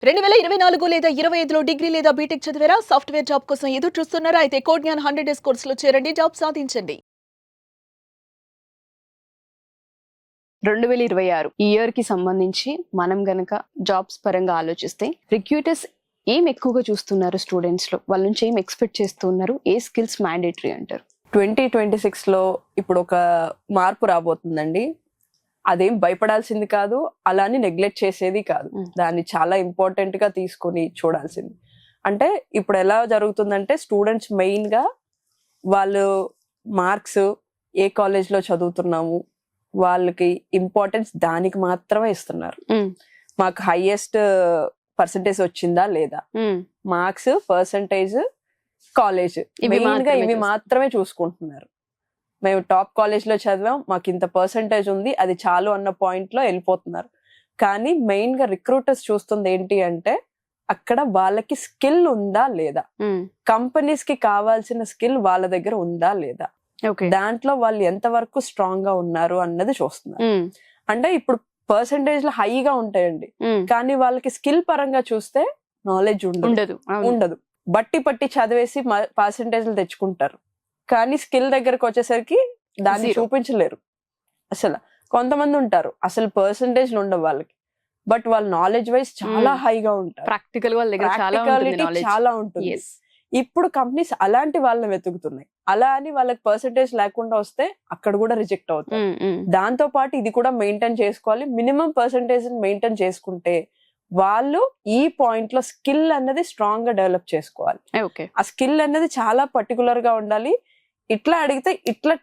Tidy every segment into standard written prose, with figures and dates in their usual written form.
2024 లేదా 25లో డిగ్రీ లేదా బీటెక్ చదివారా? సాఫ్ట్‌వేర్ జాబ్ కోసం ఎదురు చూస్తున్నారా? అయితే కోడ్ జ్ఞాన్ 100 డేస్ కోర్సులో చేరండి, జాబ్ సాధించండి. 2026 ఈ ఇయర్ కి సంబంధించి మనం గనక జాబ్స్ పరంగా ఆలోచిస్తే రిక్రూటర్స్ ఏం ఎక్కువగా చూస్తున్నారు స్టూడెంట్స్ లో, వాళ్ళ నుంచి ఏం ఎక్స్పెక్ట్ చేస్తున్నారు, ఏ స్కిల్స్ మ్యాండేటరీ అంటారు? 2026లో ఇప్పుడు ఒక మార్పు రాబోతుందండి. అదేం భయపడాల్సింది కాదు, అలాని నెగ్లెక్ట్ చేసేది కాదు. దాన్ని చాలా ఇంపార్టెంట్ గా తీసుకొని చూడాల్సింది. అంటే ఇప్పుడు ఎలా జరుగుతుందంటే స్టూడెంట్స్ మెయిన్ గా వాళ్ళు మార్క్స్, ఏ కాలేజ్ లో చదువుతున్నాము, వాళ్ళకి ఇంపార్టెన్స్ దానికి మాత్రమే ఇస్తున్నారు. మాకు హైయెస్ట్ పర్సంటేజ్ వచ్చిందా లేదా, మార్క్స్, పర్సంటేజ్, కాలేజ్, మెయిన్ గా ఇవి మాత్రమే చూసుకుంటున్నారు. మేము టాప్ కాలేజ్ లో చదివాం, మాకు ఇంత పర్సంటేజ్ ఉంది, అది చాలు అన్న పాయింట్ లో వెళ్ళిపోతున్నారు. కానీ మెయిన్ గా రిక్రూటర్స్ చూస్తుంది ఏంటి అంటే అక్కడ వాళ్ళకి స్కిల్ ఉందా లేదా, కంపెనీస్ కి కావాల్సిన స్కిల్ వాళ్ళ దగ్గర ఉందా లేదా, దాంట్లో వాళ్ళు ఎంత వరకు స్ట్రాంగ్ గా ఉన్నారు అన్నది చూస్తున్నారు. అంటే ఇప్పుడు పర్సంటేజ్ లో హైగా ఉంటాయండి, కానీ వాళ్ళకి స్కిల్ పరంగా చూస్తే నాలెడ్జ్ ఉండదు. బట్టి చదివేసి పర్సంటేజ్లు తెచ్చుకుంటారు, కానీ స్కిల్ దగ్గరకు వచ్చేసరికి దాన్ని చూపించలేరు. అసలు కొంతమంది ఉంటారు అసలు పర్సంటేజ్ ఉండవు వాళ్ళకి, బట్ వాళ్ళ నాలెడ్జ్ వైజ్ చాలా హైగా ఉంటారు, ప్రాక్టికాలిటీ చాలా ఉంటుంది. ఇప్పుడు కంపెనీస్ అలాంటి వాళ్ళని వెతుకుతున్నాయి. అలా అని వాళ్ళకి పర్సంటేజ్ లేకుండా వస్తే అక్కడ కూడా రిజెక్ట్ అవుతారు. దాంతో పాటు ఇది కూడా మెయింటైన్ చేసుకోవాలి. మినిమం పర్సంటేజ్ మెయింటైన్ చేసుకుంటే వాళ్ళు ఈ పాయింట్ లో స్కిల్ అన్నది స్ట్రాంగ్ గా డెవలప్ చేసుకోవాలి. ఆ స్కిల్ అన్నది చాలా పర్టికులర్ గా ఉండాలి. ఇట్లా అడిగితే ఇట్లా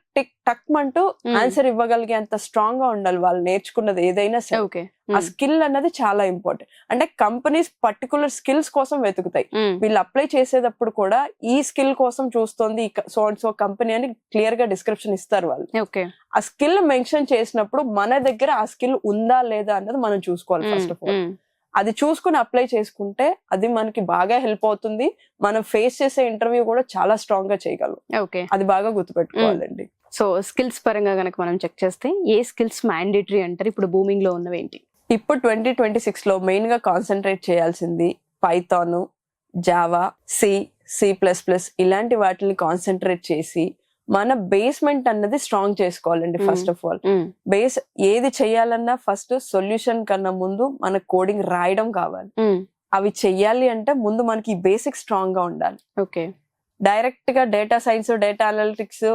టక్ అంటూ ఆన్సర్ ఇవ్వగలిగే అంత స్ట్రాంగ్ గా ఉండాలి వాళ్ళు నేర్చుకున్నది ఏదైనా సరే. ఆ స్కిల్ అన్నది చాలా ఇంపార్టెంట్. అంటే కంపెనీస్ పర్టికులర్ స్కిల్స్ కోసం వెతుకుతాయి. వీళ్ళు అప్లై చేసేటప్పుడు కూడా ఈ స్కిల్ కోసం చూస్తుంది సో కంపెనీ అని క్లియర్ గా డిస్క్రిప్షన్ ఇస్తారు వాళ్ళు. ఆ స్కిల్ మెన్షన్ చేసినప్పుడు మన దగ్గర ఆ స్కిల్ ఉందా లేదా అన్నది మనం చూసుకోవాలి ఫస్ట్ ఆఫ్ ఆల్. అది చూసుకుని అప్లై చేసుకుంటే అది మనకి బాగా హెల్ప్ అవుతుంది. మనం ఫేస్ చేసే ఇంటర్వ్యూ కూడా చాలా స్ట్రాంగ్ గా చేయగలం. అది బాగా గుర్తుపెట్టుకోవాలండి. సో స్కిల్స్ పరంగా కనుక మనం చెక్ చేస్తే ఏ స్కిల్స్ మ్యాండేటరీ అంటారు ఇప్పుడు బూమింగ్ లో ఉన్నవి ఏంటి? ఇప్పుడు 2026 లో మెయిన్ గా కాన్సన్ట్రేట్ చేయాల్సింది పైథాన్, జావా, C++ ఇలాంటి వాటిని కాన్సన్ట్రేట్ చేసి మన బేస్మెంట్ అన్నది స్ట్రాంగ్ చేసుకోవాలండి. ఫస్ట్ ఆఫ్ ఆల్ బేస్ ఏది చెయ్యాలన్నా ఫస్ట్ సొల్యూషన్ కన్నా ముందు మన కోడింగ్ రాయడం కావాలి. అవి చెయ్యాలి అంటే ముందు మనకి బేసిక్ స్ట్రాంగ్ గా ఉండాలి. డైరెక్ట్ గా డేటా సైన్స్, డేటా అనలిటిక్స్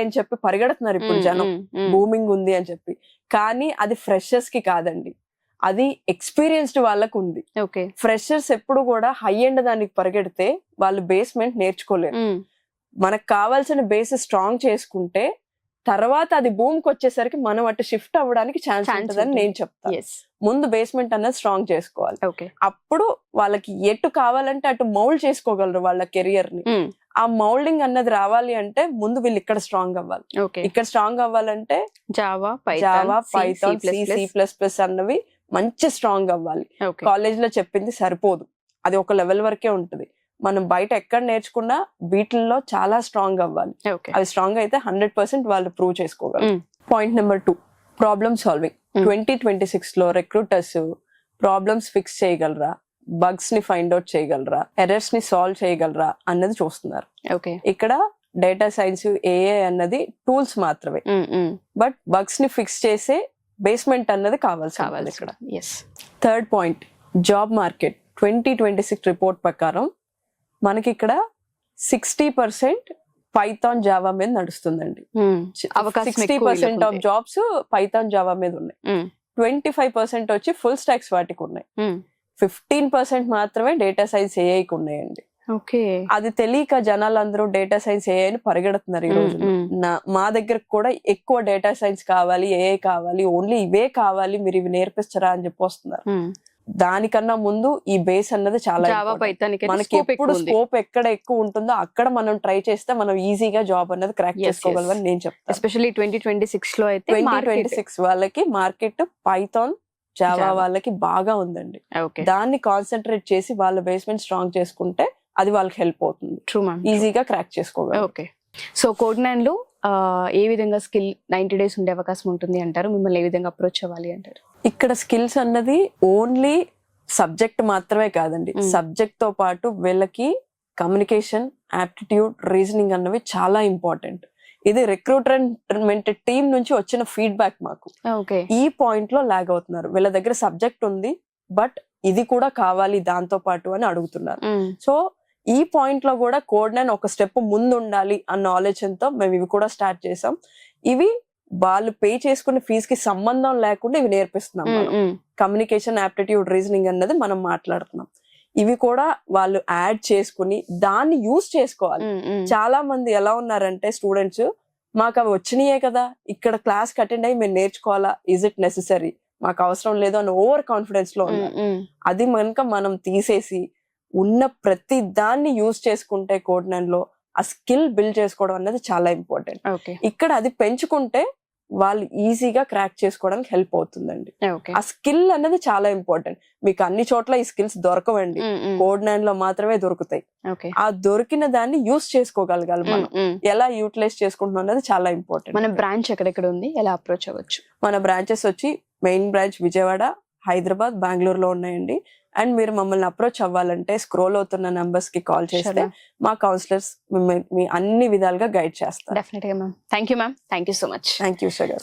అని చెప్పి పరిగెడుతున్నారు ఇప్పుడు జనం, బూమింగ్ ఉంది అని చెప్పి. కానీ అది ఫ్రెషర్స్ కి కాదండి, అది ఎక్స్పీరియన్స్డ్ వాళ్ళకు ఉంది. ఫ్రెషర్స్ ఎప్పుడు కూడా హై ఎండ్ దానికి పరిగెడితే వాళ్ళు బేస్మెంట్ నేర్చుకోలేరు. మనకు కావాల్సిన బేస్ స్ట్రాంగ్ చేసుకుంటే తర్వాత అది భూమికి వచ్చేసరికి మనం అటు షిఫ్ట్ అవ్వడానికి ఛాన్స్ ఉంటుందని నేను చెప్తాను. ముందు బేస్మెంట్ అన్నది స్ట్రాంగ్ చేసుకోవాలి. అప్పుడు వాళ్ళకి ఎటు కావాలంటే అటు మౌల్డ్ చేసుకోగలరు వాళ్ళ కెరియర్ ని. ఆ మౌల్డింగ్ అన్నది రావాలి అంటే ముందు వీళ్ళు ఇక్కడ స్ట్రాంగ్ అవ్వాలి. ఇక్కడ స్ట్రాంగ్ అవ్వాలంటే జావా, పైథాన్, C++ అన్నవి మంచి స్ట్రాంగ్ అవ్వాలి. కాలేజ్ లో చెప్పింది సరిపోదు, అది ఒక లెవెల్ వరకే ఉంటుంది. మనం బయట ఎక్కడ నేర్చుకున్నా వీటిల్లో చాలా స్ట్రాంగ్ అవ్వాలి. అవి స్ట్రాంగ్ అయితే 100% వాళ్ళు ప్రూవ్ చేసుకోగలరు. Point number 2, problem solving. 2026 లో రిక్రూటర్స్ ప్రాబ్లమ్స్ ఫిక్స్ చేయగలరా, బగ్స్ ని ఫైండ్ అవుట్ చేయగలరా, ఎర్రర్స్ ని సాల్వ్ చేయగలరా అన్నది చూస్తున్నారు. ఇక్కడ డేటా సైన్స్, AI అన్నది టూల్స్ మాత్రమే, బట్ బగ్స్ ని ఫిక్స్ చేసే బేస్మెంట్ అన్నది కావాలి ఇక్కడ. Third point, job market. 2026 report ప్రకారం మనకి ఇక్కడ 60% పైథాన్, జావా మీద నడుస్తుందండి. 60% ఆఫ్ జాబ్స్ పైథాన్, జావా మీద ఉన్నాయి. 25% వచ్చి ఫుల్ స్టాక్స్ వాటికి ఉన్నాయి. 15% మాత్రమే డేటా సైన్స్, ఏఐకి ఉన్నాయండి. అది తెలియక జనాలందరూ డేటా సైన్స్, ఏఐ అని పరిగెడుతున్నారు ఈ రోజు. మా దగ్గర కూడా ఎక్కువ డేటా సైన్స్ కావాలి, ఏఐ కావాలి, ఓన్లీ ఇవే కావాలి, మీరు ఇవి నేర్పిస్తారా అని చెప్పి వస్తున్నారు. దానికన్నా ముందు ఈ బేస్ అన్నది చాలా మనకి ఎప్పుడు స్కోప్ ఎక్కడ ఎక్కువ ఉంటుందో అక్కడ మనం ట్రై చేస్తే మనం ఈజీగా జాబ్ అన్నది క్రాక్ చేసుకోగలమని నేను చెప్తాను. ఎస్పెషల్లీ 2026 లో అయితే 2026 వాళ్ళకి మార్కెట్ పైథాన్, జావా వాళ్ళకి బాగా ఉందండి. దాన్ని కాన్సన్ట్రేట్ చేసి వాళ్ళ బేస్మెంట్ స్ట్రాంగ్ చేసుకుంటే అది వాళ్ళకి హెల్ప్ అవుతుంది, ఈజీగా క్రాక్ చేసుకోగలరు. సో కోడ్ జ్ఞాన్ లో ఏ విధంగా స్కిల్ 90 days ఉండే అవకాశం ఉంటుంది అంటారు? మిమ్మల్ని ఏ విధంగా అప్రోచ్ అవ్వాలి అంటారు? ఇక్కడ స్కిల్స్ అన్నది ఓన్లీ సబ్జెక్ట్ మాత్రమే కాదండి, Mm. సబ్జెక్ట్ తో పాటు వీళ్ళకి కమ్యూనికేషన్, యాప్టిట్యూడ్, రీజనింగ్ అన్నవి చాలా ఇంపార్టెంట్. ఇది రిక్రూట్మెంట్ టీం నుంచి వచ్చిన ఫీడ్బ్యాక్ మాకు. ఓకే. ఈ పాయింట్ లో లాగ్ అవుతున్నారు, వీళ్ళ దగ్గర సబ్జెక్ట్ ఉంది బట్ ఇది కూడా కావాలి దాంతో పాటు అని అడుగుతున్నారు. సో ఈ పాయింట్ లో కూడా కోడ్ 9 ఒక స్టెప్ ముందు ఉండాలి అన్న ఆలోచనతో మేము ఇవి కూడా స్టార్ట్ చేసాం. ఇవి వాళ్ళు పే చేసుకునే ఫీజు కి సంబంధం లేకుండా ఇవి నేర్పిస్తున్నాం. కమ్యూనికేషన్, యాప్టిట్యూడ్, రీజనింగ్ అన్నది మనం మాట్లాడుతున్నాం. ఇవి కూడా వాళ్ళు యాడ్ చేసుకుని దాన్ని యూజ్ చేసుకోవాలి. చాలా మంది ఎలా ఉన్నారంటే స్టూడెంట్స్, మాకు అవి వచ్చినాయే కదా, ఇక్కడ క్లాస్ కి అటెండ్ అయ్యి మేము నేర్చుకోవాలా, ఇజ్ ఇట్ నెసెసరీ, మాకు అవసరం లేదు అని ఓవర్ కాన్ఫిడెన్స్ లో ఉన్నారు. అది కనుక మనం తీసేసి ఉన్న ప్రతి దాన్ని యూజ్ చేసుకుంటే కోడ్ 9 లో ఆ స్కిల్ బిల్డ్ చేసుకోవడం అనేది చాలా ఇంపార్టెంట్. ఓకే. ఇక్కడ అది పెంచుకుంటే వాళ్ళు ఈజీగా క్రాక్ చేసుకోవడానికి హెల్ప్ అవుతుందండి. ఓకే. ఆ స్కిల్ అనేది చాలా ఇంపార్టెంట్. మీకు అన్ని చోట్ల ఈ స్కిల్స్ దొరకవండి, కోడ్ 9 లో మాత్రమే దొరుకుతాయి. ఓకే. ఆ దొరికిన దాన్ని యూజ్ చేసుకోగలగాలి మనం. ఎలా యూటిలైజ్ చేసుకుంటున్నాం అనేది చాలా ఇంపార్టెంట్. మన బ్రాంచ్ ఎక్కడెక్కడ ఉంది, ఎలా అప్రోచ్ అవ్వచ్చు? మన బ్రాంచెస్ వచ్చి మెయిన్ బ్రాంచ్ విజయవాడ, హైదరాబాద్, బెంగళూరులో ఉన్నాయండి. అండ్ మీరు మమ్మల్ని అప్రోచ్ అవ్వాలంటే స్క్రోల్ అవుతున్న నంబర్స్ కి కాల్ చేస్తే మా కౌన్సిలర్స్ మీ అన్ని విధాలుగా గైడ్ చేస్తారు. డెఫినెట్ గా ma'am. Thank you ma'am. Thank you so much. Thank you sugar.